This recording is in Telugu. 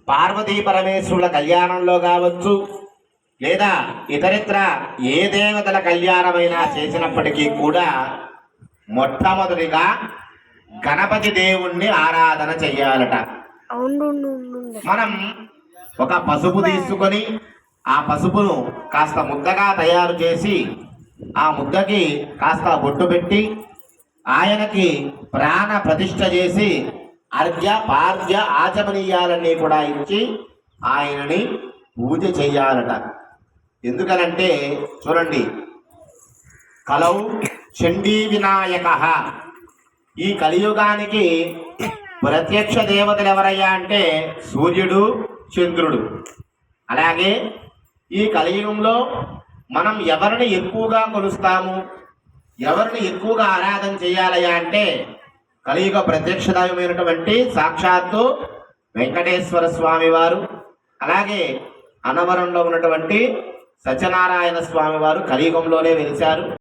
పార్వతీ పరమేశ్వరుల కళ్యాణంలో కావచ్చు, లేదా ఇతరిత్ర ఏ దేవతల కళ్యాణమైనా చేసినప్పటికీ కూడా మొట్టమొదటిగా గణపతి దేవుణ్ణి ఆరాధన చెయ్యాలట. మనం ఒక పసుపు తీసుకొని ఆ పసుపును కాస్త ముద్దగా తయారు చేసి ఆ ముద్దకి కాస్త బొట్టు పెట్టి ఆయనకి ప్రాణ ప్రతిష్ఠ చేసి అర్ఘ్య పార్ఘ్య ఆచమనీయాలన్నీ కూడా ఇచ్చి ఆయనని పూజ చెయ్యాలట. ఎందుకనంటే చూడండి, కలౌ చండీ వినాయక, ఈ కలియుగానికి ప్రత్యక్ష దేవతలు ఎవరయ్యా అంటే సూర్యుడు, చంద్రుడు. అలాగే ఈ కలియుగంలో మనం ఎవరిని ఎక్కువగా కొలుస్తాము, ఎవరిని ఎక్కువగా ఆరాధన చేయాలయ్యా అంటే కలియుగ ప్రత్యక్ష దైవమైనటువంటి సాక్షాత్తు వెంకటేశ్వర స్వామి వారు, అలాగే అన్నవరంలో ఉన్నటువంటి సత్యనారాయణ స్వామి వారు కలియుగంలోనే వెలిశారు.